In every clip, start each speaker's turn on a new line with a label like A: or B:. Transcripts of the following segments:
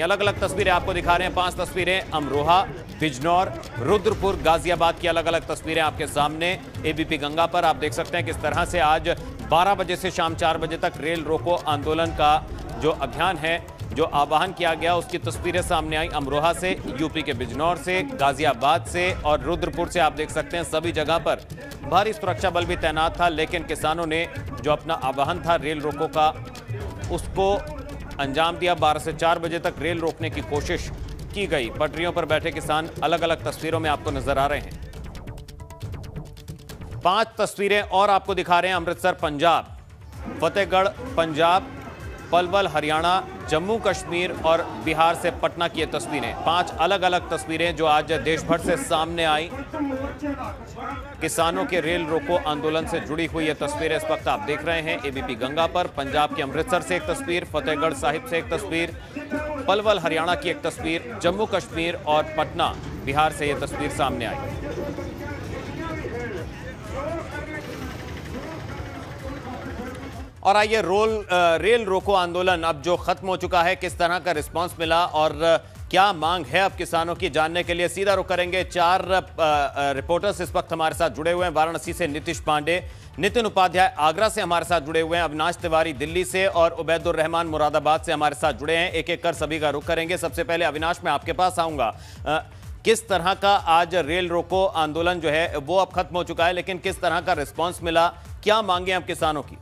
A: आई। अलग अलग तस्वीरें आपको दिखा रहे हैं, 5 तस्वीरें अमरोहा, बिजनौर, रुद्रपुर, गाजियाबाद की अलग अलग तस्वीरें आपके सामने। एबीपी गंगा पर आप देख सकते हैं किस तरह से आज 12 बजे से शाम 4 बजे तक रेल रोको आंदोलन का जो अभियान है, जो आह्वान किया गया, उसकी तस्वीरें सामने आई। अमरोहा से, यूपी के बिजनौर से, गाजियाबाद से और रुद्रपुर से आप देख सकते हैं सभी जगह पर भारी सुरक्षा बल भी तैनात था। लेकिन किसानों ने जो अपना आह्वान था रेल रोको का, उसको अंजाम दिया। 12 से 4 बजे तक रेल रोकने की कोशिश की गई। पटरियों पर बैठे किसान अलग अलग तस्वीरों में आपको नजर आ रहे हैं। 5 तस्वीरें और आपको दिखा रहे हैं। अमृतसर पंजाब, फतेहगढ़ पंजाब, पलवल हरियाणा, जम्मू कश्मीर और बिहार से पटना की ये तस्वीरें। 5 अलग अलग तस्वीरें जो आज देश भर से सामने आई। किसानों के रेल रोको आंदोलन से जुड़ी हुई ये तस्वीरें इस वक्त आप देख रहे हैं एबीपी गंगा पर। पंजाब के अमृतसर से एक तस्वीर, फतेहगढ़ साहिब से एक तस्वीर, पलवल हरियाणा की एक तस्वीर, जम्मू कश्मीर और पटना बिहार से यह तस्वीर सामने आई। और आइए रेल रोको आंदोलन अब जो खत्म हो चुका है, किस तरह का रिस्पांस मिला और क्या मांग है अब किसानों की, जानने के लिए सीधा रुख करेंगे। 4 रिपोर्टर्स इस वक्त हमारे साथ जुड़े हुए हैं। वाराणसी से नीतीश पांडे, नितिन उपाध्याय आगरा से हमारे साथ जुड़े हुए हैं, अविनाश तिवारी दिल्ली से और उबैदुर रहमान मुरादाबाद से हमारे साथ जुड़े हैं। एक एक कर सभी का रुख करेंगे। सबसे पहले अविनाश, मैं आपके पास आऊंगा। किस तरह का आज रेल रोको आंदोलन जो है वो अब खत्म हो चुका है, लेकिन किस तरह का रिस्पॉन्स मिला, क्या मांगे अब किसानों की?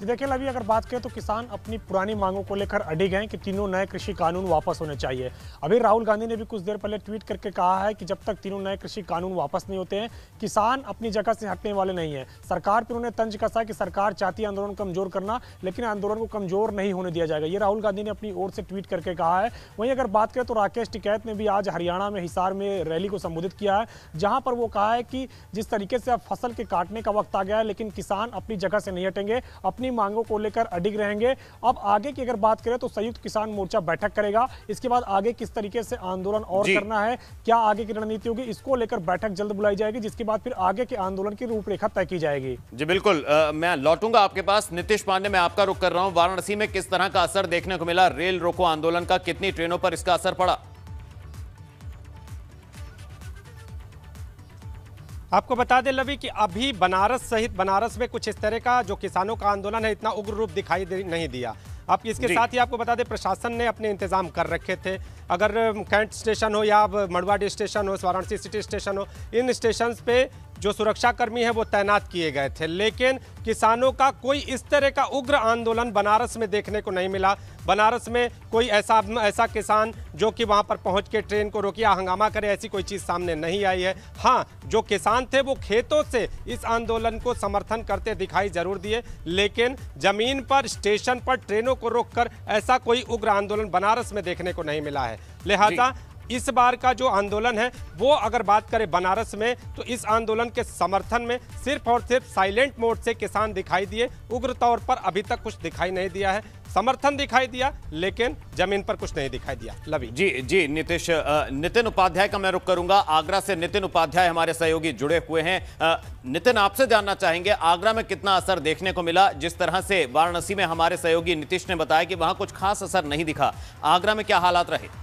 B: देखिए अभी अगर बात करें तो किसान अपनी पुरानी मांगों को लेकर अडिग हैं कि तीनों नए कृषि कानून वापस होने चाहिए। अभी राहुल गांधी ने भी कुछ देर पहले ट्वीट करके कहा है कि जब तक तीनों नए कृषि कानून वापस नहीं होते हैं, किसान अपनी जगह से हटने वाले नहीं है। सरकार पर उन्होंने तंज कसा कि सरकार चाहती है आंदोलन कमजोर करना, लेकिन आंदोलन को कमजोर नहीं होने दिया जाएगा। ये राहुल गांधी ने अपनी ओर से ट्वीट करके कहा है। वहीं अगर बात करें तो राकेश टिकैत ने भी आज हरियाणा में हिसार में रैली को संबोधित किया है, जहां पर वो कहा है कि जिस तरीके से अब फसल के काटने का वक्त आ गया है, लेकिन किसान अपनी जगह से नहीं हटेंगे, अपनी मांगों को लेकर अडिग रहेंगे। अब आगे की अगर बात करें तो संयुक्त किसान मोर्चा बैठक करेगा। इसके बाद आगे किस तरीके से आंदोलन और करना है, क्या आगे की रणनीति होगी, इसको लेकर बैठक जल्द बुलाई जाएगी, जिसके बाद फिर आगे के आंदोलन की रूपरेखा तय की जाएगी।
A: जी बिल्कुल, मैं लौटूंगा आपके पास। नीतीश पांडे, मैं आपका रुख कर रहा हूं। वाराणसी में किस तरह का असर देखने को मिला रेल रोको आंदोलन का, कितनी ट्रेनों पर इसका असर पड़ा?
C: आपको बता दें लवी कि अभी बनारस सहित बनारस में कुछ इस तरह का जो किसानों का आंदोलन है इतना उग्र रूप दिखाई नहीं दिया। अब इसके साथ ही आपको बता दें प्रशासन ने अपने इंतजाम कर रखे थे। अगर कैंट स्टेशन हो या मड़वाड़ी स्टेशन हो, वाराणसी सिटी स्टेशन हो, इन स्टेशन पे जो सुरक्षाकर्मी है वो तैनात किए गए थे। लेकिन किसानों का कोई इस तरह का उग्र आंदोलन बनारस में देखने को नहीं मिला। बनारस में कोई ऐसा किसान जो कि वहां पर पहुंच के ट्रेन को रोके या हंगामा करे, ऐसी कोई चीज़ सामने नहीं आई है। हाँ, जो किसान थे वो खेतों से इस आंदोलन को समर्थन करते दिखाई जरूर दिए, लेकिन जमीन पर स्टेशन पर ट्रेनों को रोककर ऐसा कोई उग्र आंदोलन बनारस में देखने को नहीं मिला है। लिहाजा इस बार का जो आंदोलन है वो अगर बात करें बनारस में, तो इस आंदोलन के समर्थन में सिर्फ और सिर्फ साइलेंट मोड से किसान दिखाई दिए। उग्र तौर पर अभी तक कुछ दिखाई नहीं दिया है। समर्थन दिखाई दिया लेकिन जमीन पर कुछ नहीं दिखाई दिया। लवी
A: जी नीतीश, नितिन उपाध्याय का मैं रुख करूंगा। आगरा से नितिन उपाध्याय हमारे सहयोगी जुड़े हुए हैं। नितिन, आपसे जानना चाहेंगे आगरा में कितना असर देखने को मिला? जिस तरह से वाराणसी में हमारे सहयोगी नीतीश ने बताया कि वहां कुछ खास असर नहीं दिखा, आगरा में क्या हालात रहे?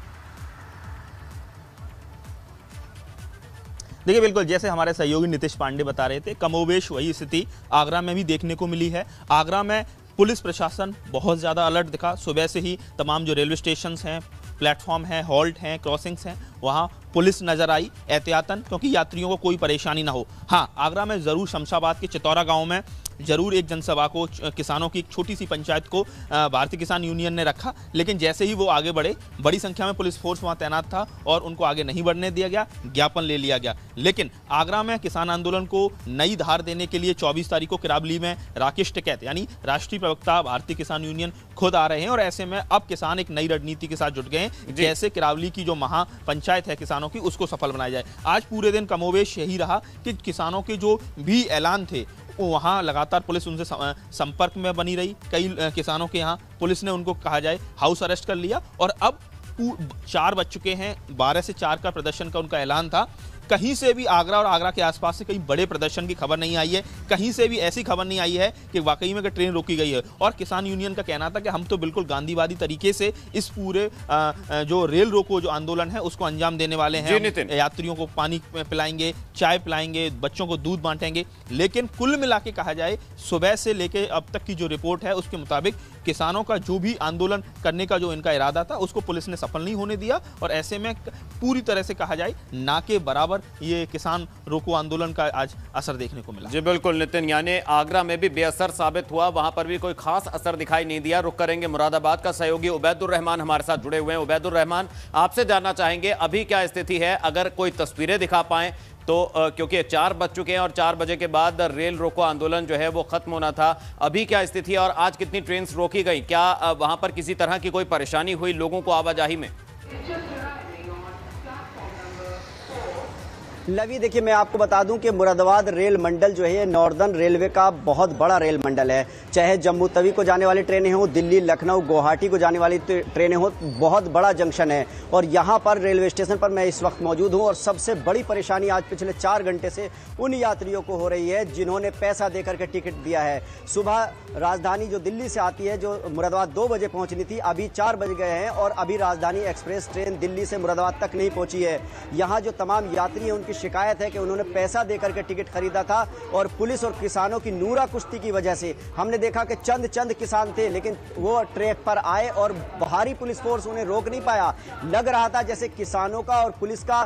D: देखिए बिल्कुल, जैसे हमारे सहयोगी नीतीश पांडे बता रहे थे, कमोबेश वही स्थिति आगरा में भी देखने को मिली है। आगरा में पुलिस प्रशासन बहुत ज़्यादा अलर्ट दिखा। सुबह से ही तमाम जो रेलवे स्टेशंस हैं, प्लेटफॉर्म हैं, हॉल्ट हैं, क्रॉसिंग्स हैं, वहाँ पुलिस नज़र आई एहतियातन, क्योंकि यात्रियों को कोई परेशानी ना हो। हाँ, आगरा में ज़रूर शमशाबाद के चितौरा गांव में जरूर एक जनसभा को, किसानों की एक छोटी सी पंचायत को भारतीय किसान यूनियन ने रखा, लेकिन जैसे ही वो आगे बढ़े, बड़ी संख्या में पुलिस फोर्स वहाँ तैनात था और उनको आगे नहीं बढ़ने दिया गया, ज्ञापन ले लिया गया। लेकिन आगरा में किसान आंदोलन को नई धार देने के लिए 24 तारीख को किरावली में राकेश टिकैत यानी राष्ट्रीय प्रवक्ता भारतीय किसान यूनियन खुद आ रहे हैं और ऐसे में अब किसान एक नई रणनीति के साथ जुट गए हैं, जैसे किरावली की जो महापंचायत है किसानों की, उसको सफल बनाया जाए। आज पूरे दिन कमोवेश यही रहा कि किसानों के जो भी ऐलान थे वहाँ लगातार पुलिस उनसे संपर्क में बनी रही। कई किसानों के यहाँ पुलिस ने उनको कहा जाए हाउस अरेस्ट कर लिया और अब 4 बज चुके हैं, 12 से 4 का प्रदर्शन का उनका ऐलान था। कहीं से भी आगरा और आगरा के आसपास से कहीं बड़े प्रदर्शन की खबर नहीं आई है, कहीं से भी ऐसी खबर नहीं आई है कि वाकई में ट्रेन रोकी गई है। और किसान यूनियन का कहना था कि हम तो बिल्कुल गांधीवादी तरीके से इस पूरे जो रेल रोको जो आंदोलन है उसको अंजाम देने वाले हैं। यात्रियों को पानी पिलाएंगे, चाय पिलाएंगे, बच्चों को दूध बांटेंगे। लेकिन कुल मिला के कहा जाए, सुबह से लेके अब तक की जो रिपोर्ट है उसके मुताबिक किसानों का जो भी आंदोलन करने का जो इनका इरादा था उसको पुलिस ने सफल नहीं होने दिया। और ऐसे में पूरी तरह से कहा जाए ना के बराबर ये किसान रोको आंदोलन का आज असर देखने को मिला।
A: जी बिल्कुल नितिन, यानी आगरा में भी बेअसर साबित हुआ, वहां पर भी कोई खास असर दिखाई नहीं दिया। रुक करेंगे मुरादाबाद का सहयोगी उबैदुर रहमान हमारे साथ जुड़े हुए हैं। उबैदुर रहमान, आपसे जानना चाहेंगे अभी क्या स्थिति है, अगर कोई तस्वीरें दिखा पाएं तो, क्योंकि 4 बज चुके हैं और 4 बजे के बाद रेल रोको आंदोलन जो है वो खत्म होना था। अभी क्या स्थिति है और आज कितनी ट्रेन रोकी गई? क्या वहां पर किसी तरह की कोई परेशानी हुई लोगों को आवाजाही में?
E: लवी, देखिए मैं आपको बता दूं कि मुरादाबाद रेल मंडल जो है ये नॉर्दर्न रेलवे का बहुत बड़ा रेल मंडल है। चाहे जम्मू तवी को जाने वाली ट्रेनें हों, दिल्ली, लखनऊ, गुवाहाटी को जाने वाली ट्रेनें हों, बहुत बड़ा जंक्शन है। और यहाँ पर रेलवे स्टेशन पर मैं इस वक्त मौजूद हूँ और सबसे बड़ी परेशानी आज पिछले 4 घंटे से उन यात्रियों को हो रही है जिन्होंने पैसा देकर के टिकट दिया है। सुबह राजधानी जो दिल्ली से आती है, जो मुरादाबाद 2 बजे पहुँचनी थी, अभी 4 बज गए हैं और अभी राजधानी एक्सप्रेस ट्रेन दिल्ली से मुरादाबाद तक नहीं पहुँची है। यहाँ जो तमाम यात्री हैं उनकी शिकायत है कि उन्होंने पैसा देकर के टिकट खरीदा था और पुलिस और किसानों की नूरा कुश्ती की वजह से हमने देखा कि चंद किसान थे, लेकिन वो ट्रैक पर आए और भारी पुलिस फोर्स उन्हें रोक नहीं पाया। लग रहा था जैसे किसानों का और पुलिस का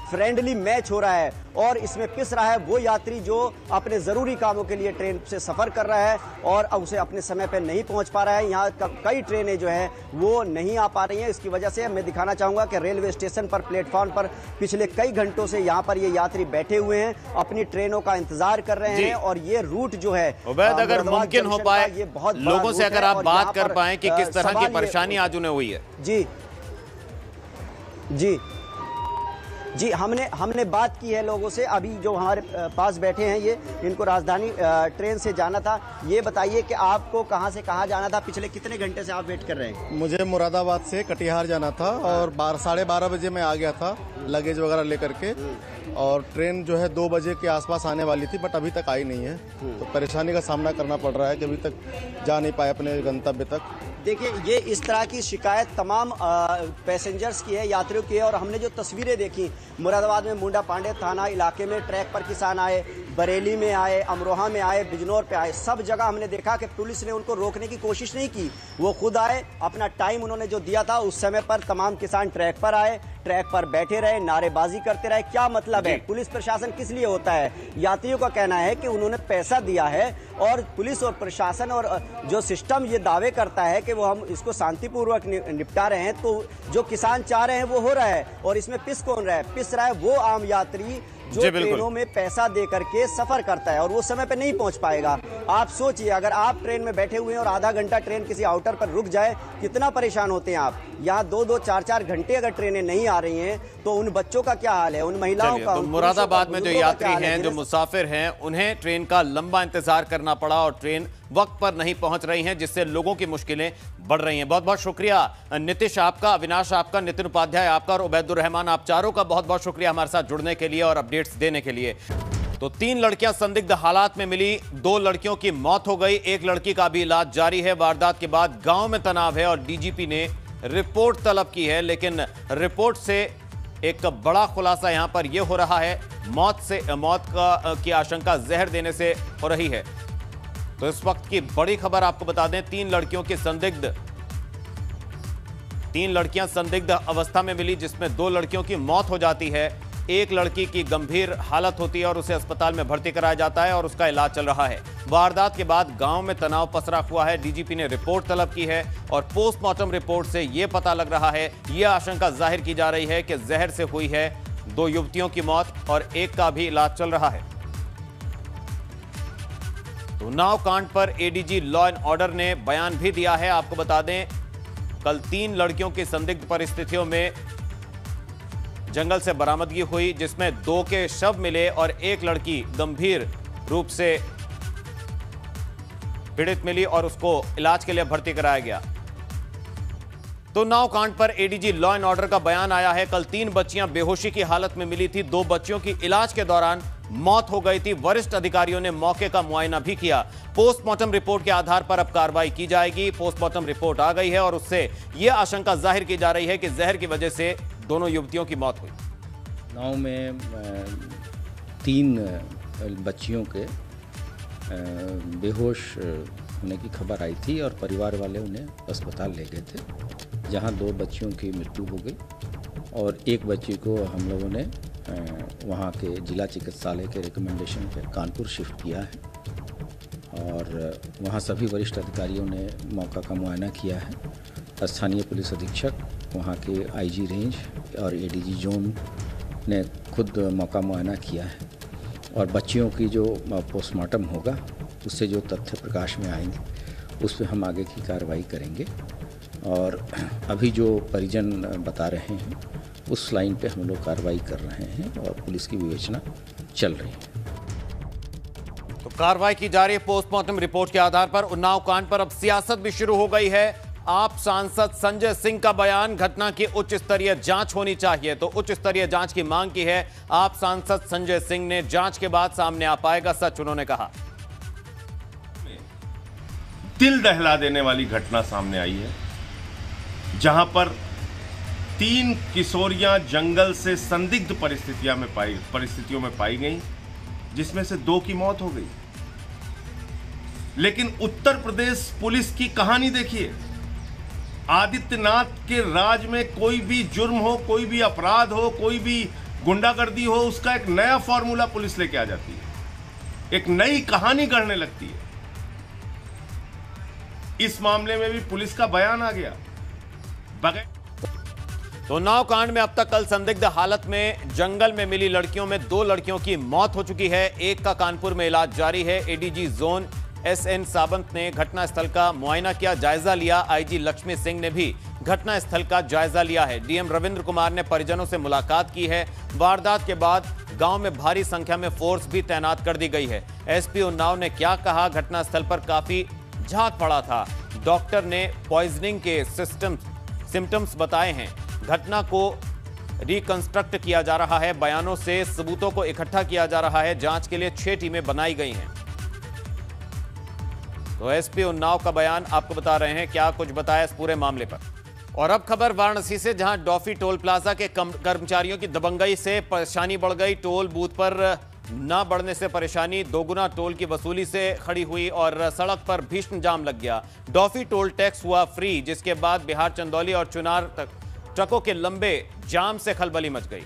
E: फ्रेंडली मैच हो रहा है और इसमें पिस रहा है वो यात्री जो अपने जरूरी कामों के लिए ट्रेन से सफर कर रहा है और उसे अपने समय पर नहीं पहुंच पा रहा है। यहाँ कई ट्रेनें जो है वो नहीं आ पा रही हैं। इसकी वजह से मैं दिखाना चाहूंगा कि रेलवे स्टेशन पर प्लेटफॉर्म पर पिछले कई घंटों से यहाँ पर ये यात्री बैठे हुए हैं, अपनी ट्रेनों का इंतजार कर रहे हैं। और ये रूट जो है
A: उबैद, अगर मुमकिन हो पाए लोगों से अगर आप बात कर पाए कि किस तरह की परेशानी आज उन्हें हुई है। जी हमने बात की है लोगों से। अभी जो हमारे पास बैठे हैं ये, इनको राजधानी ट्रेन से जाना था। ये बताइए कि आपको कहां से कहां जाना था, पिछले कितने घंटे से आप वेट कर रहे हैं?
F: मुझे मुरादाबाद से कटिहार जाना था और 12:30 बजे मैं आ गया था लगेज वगैरह लेकर के। और ट्रेन जो है 2 बजे के आसपास आने वाली थी, बट अभी तक आई नहीं है। तो परेशानी का सामना करना पड़ रहा है कि अभी तक जा नहीं पाए अपने गंतव्य तक।
E: देखिए, ये इस तरह की शिकायत तमाम पैसेंजर्स की है, यात्रियों की है। और हमने जो तस्वीरें देखी मुरादाबाद में, मुंडा पांडे थाना इलाके में ट्रैक पर किसान आए, बरेली में आए, अमरोहा में आए, बिजनौर पे आए, सब जगह हमने देखा कि पुलिस ने उनको रोकने की कोशिश नहीं की। वो खुद आए, अपना टाइम उन्होंने जो दिया था उस समय पर तमाम किसान ट्रैक पर आए, ट्रैक पर बैठे रहे, नारेबाजी करते रहे। क्या मतलब है? पुलिस प्रशासन किस लिए होता है? यात्रियों का कहना है कि उन्होंने पैसा दिया है और पुलिस और प्रशासन और जो सिस्टम ये दावे करता है कि वो हम इसको शांतिपूर्वक निपटा रहे हैं, तो जो किसान चाह रहे हैं वो हो रहा है। और इसमें पिस कौन रहा है? पिस रहा है वो आम यात्री जो ट्रेनों में पैसा दे करके सफर करता है और वो समय पे नहीं पहुंच पाएगा। आप सोचिए, अगर आप ट्रेन में बैठे हुए हैं और आधा घंटा ट्रेन किसी आउटर पर रुक जाए, कितना परेशान होते हैं आप। यहाँ 2-2, 4-4 घंटे अगर ट्रेनें नहीं आ रही हैं तो उन बच्चों का क्या हाल है, उन महिलाओं का।
A: तो मुरादाबाद में जो यात्री हैं, जो मुसाफिर हैं, उन्हें ट्रेन का लंबा इंतजार करना पड़ा और ट्रेन वक्त पर नहीं पहुंच रही हैं, जिससे लोगों की मुश्किलें बढ़ रही हैं। बहुत बहुत शुक्रिया नीतीश आपका, अविनाश आपका, नितिन उपाध्याय आपका और उबैदुर रहमान, आप चारों का बहुत बहुत शुक्रिया हमारे साथ जुड़ने के लिए और अपडेट्स देने के लिए। तो 3 लड़कियां संदिग्ध हालात में मिली, 2 लड़कियों की मौत हो गई, 1 लड़की का भी इलाज जारी है। वारदात के बाद गांव में तनाव है और डीजीपी ने रिपोर्ट तलब की है, लेकिन रिपोर्ट से एक बड़ा खुलासा यहां पर यह हो रहा है, मौत की आशंका जहर देने से हो रही है। तो इस वक्त की बड़ी खबर आपको बता दें, 3 लड़कियां संदिग्ध अवस्था में मिली, जिसमें 2 लड़कियों की मौत हो जाती है, 1 लड़की की गंभीर हालत होती है और उसे अस्पताल में भर्ती कराया जाता है और उसका इलाज चल रहा है। वारदात के बाद गांव में तनाव पसरा हुआ है। डीजीपी ने रिपोर्ट तलब की है और पोस्टमार्टम रिपोर्ट से यह पता लग रहा है, यह आशंका जाहिर की जा रही है कि जहर से हुई है 2 युवतियों की मौत और 1 का भी इलाज चल रहा है। तो उन्नाव कांड पर एडीजी लॉ एंड ऑर्डर ने बयान भी दिया है। आपको बता दें, कल 3 लड़कियों की संदिग्ध परिस्थितियों में जंगल से बरामदगी हुई, जिसमें 2 के शव मिले और 1 लड़की गंभीर रूप से पीड़ित मिली और उसको इलाज के लिए भर्ती कराया गया। तो उन्नाव कांड पर एडीजी लॉ एंड ऑर्डर का बयान आया है। कल 3 बच्चियां बेहोशी की हालत में मिली थी। 2 बच्चियों की इलाज के दौरान मौत हो गई थी। वरिष्ठ अधिकारियों ने मौके का मुआयना भी किया। पोस्टमार्टम रिपोर्ट के आधार पर अब कार्रवाई की जाएगी। पोस्टमार्टम रिपोर्ट आ गई है और उससे यह आशंका जाहिर की जा रही है कि जहर की वजह से दोनों युवतियों की मौत हुई।
G: गांव में 3 बच्चियों के बेहोश होने की खबर आई थी और परिवार वाले उन्हें अस्पताल ले गए थे, जहां 2 बच्चियों की मृत्यु हो गई और 1 बच्ची को हम लोगों ने वहां के जिला चिकित्सालय के रिकमेंडेशन पर कानपुर शिफ्ट किया है और वहां सभी वरिष्ठ अधिकारियों ने मौका का मुआयना किया है। स्थानीय पुलिस अधीक्षक, वहां के आईजी रेंज और एडीजी जोन ने खुद मौका मुआयना किया है और बच्चियों की जो पोस्टमार्टम होगा उससे जो तथ्य प्रकाश में आएंगे उस पर हम आगे की कार्रवाई करेंगे और अभी जो परिजन बता रहे हैं उस लाइन पे हम लोग कार्रवाई कर रहे हैं और पुलिस की विवेचना चल रही है।
A: तो कार्रवाई की जा रही है पोस्टमार्टम रिपोर्ट के आधार पर। उन्नाव कांड पर अब सियासत भी शुरू हो गई है। आप सांसद संजय सिंह का बयान, घटना की उच्च स्तरीय जांच होनी चाहिए, तो उच्च स्तरीय जांच की मांग की है। आप सांसद संजय सिंह ने जांच के बाद सामने आ पाएगा सच, उन्होंने कहा।
H: दिल दहला देने वाली घटना सामने आई है, जहां पर 3 किशोरियां जंगल से संदिग्ध परिस्थितियों में पाई गई, जिसमें से 2 की मौत हो गई। लेकिन उत्तर प्रदेश पुलिस की कहानी देखिए। आदित्यनाथ के राज में कोई भी जुर्म हो, कोई भी अपराध हो, कोई भी गुंडागर्दी हो, उसका एक नया फॉर्मूला पुलिस लेके आ जाती है, एक नई कहानी गढ़ने लगती है। इस मामले में भी पुलिस का बयान आ गया।
A: तो उन्नाव कांड में अब तक कल संदिग्ध हालत में जंगल में मिली लड़कियों में 2 लड़कियों की मौत हो चुकी है। एक का कानपुर में इलाज जारी है। एडीजी जोन एसएन सावंत ने घटनास्थल का मुआयना किया, जायजा लिया। आईजी लक्ष्मी सिंह ने भी घटनास्थल का जायजा लिया है। डीएम रविंद्र कुमार ने परिजनों से मुलाकात की है। वारदात के बाद गांव में भारी संख्या में फोर्स भी तैनात कर दी गई है। एसपी उन्नाव ने क्या कहा, घटनास्थल पर काफी झाग पड़ा था। डॉक्टर ने पॉइजनिंग के सिम्टम्स बताए हैं। घटना को रिकंस्ट्रक्ट किया जा रहा है। बयानों से सबूतों को इकट्ठा किया जा रहा है। जांच के लिए 6 टीमें बनाई गई हैं। तो एसपी उन्नाव का बयान आपको बता रहे हैं क्या कुछ बताया इस पूरे मामले पर। और अब खबर वाराणसी से, जहां डॉफी टोल प्लाजा के कर्मचारियों की दबंगई से परेशानी बढ़ गई। टोल बूथ पर न बढ़ने से परेशानी, दोगुना टोल की वसूली से खड़ी हुई और सड़क पर भीषण जाम लग गया। डॉफी टोल टैक्स हुआ फ्री, जिसके बाद बिहार चंदौली और चुनार तक ट्रकों के लंबे जाम से खलबली मच गई।